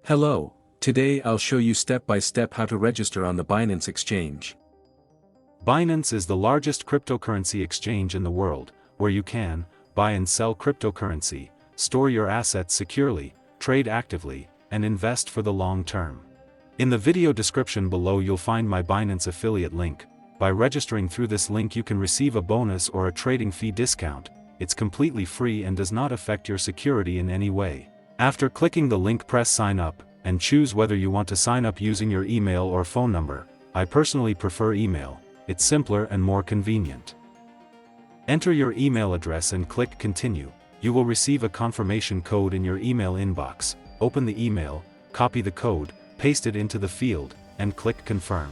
Hello, today I'll show you step by step how to register on the Binance exchange. Binance is the largest cryptocurrency exchange in the world, where you can buy and sell cryptocurrency, store your assets securely, trade actively, and invest for the long term. In the video description below you'll find my Binance affiliate link. By registering through this link you can receive a bonus or a trading fee discount. It's completely free and does not affect your security in any way. After clicking the link, press sign up, and choose whether you want to sign up using your email or phone number. I personally prefer email, it's simpler and more convenient. Enter your email address and click continue. You will receive a confirmation code in your email inbox. Open the email, copy the code, paste it into the field, and click confirm.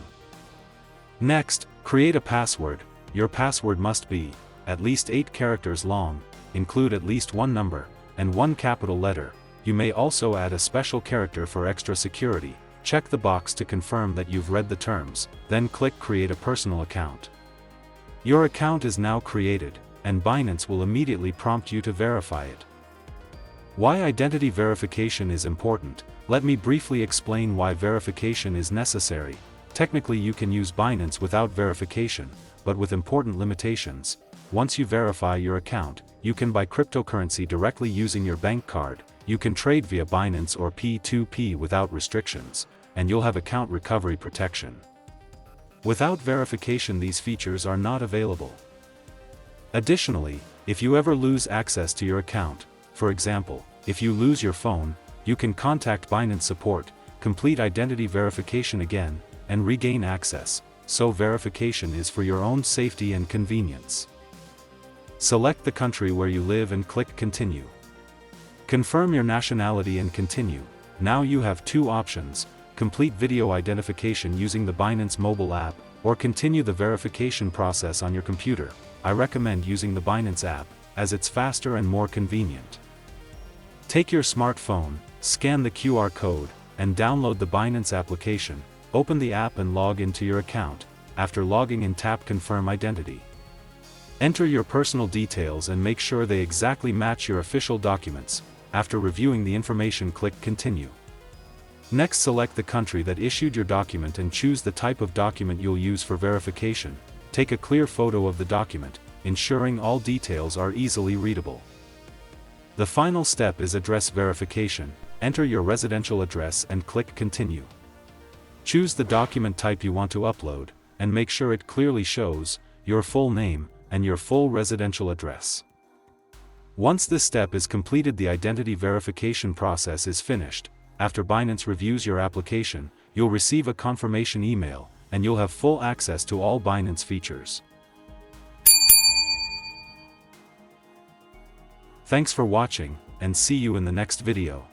Next, create a password. Your password must be at least 8 characters long, include at least one number, and one capital letter. You may also add a special character for extra security. Check the box to confirm that you've read the terms, then click Create a Personal Account. Your account is now created, and Binance will immediately prompt you to verify it. Why identity verification is important? Let me briefly explain why verification is necessary. Technically you can use Binance without verification, but with important limitations. Once you verify your account, you can buy cryptocurrency directly using your bank card. You can trade via Binance or P2P without restrictions, and you'll have account recovery protection. Without verification these features are not available. Additionally, if you ever lose access to your account, for example, if you lose your phone, you can contact Binance support, complete identity verification again, and regain access, so verification is for your own safety and convenience. Select the country where you live and click continue. Confirm your nationality and continue. Now you have two options: complete video identification using the Binance mobile app, or continue the verification process on your computer. I recommend using the Binance app, as it's faster and more convenient. Take your smartphone, scan the QR code, and download the Binance application. Open the app and log into your account. After logging in, tap Confirm Identity. Enter your personal details and make sure they exactly match your official documents. After reviewing the information, click Continue. Next, select the country that issued your document and choose the type of document you'll use for verification. Take a clear photo of the document, ensuring all details are easily readable. The final step is address verification. Enter your residential address and click Continue. Choose the document type you want to upload, and make sure it clearly shows your full name and your full residential address. Once this step is completed, the identity verification process is finished. After Binance reviews your application, you'll receive a confirmation email, and you'll have full access to all Binance features. Thanks for watching, and see you in the next video.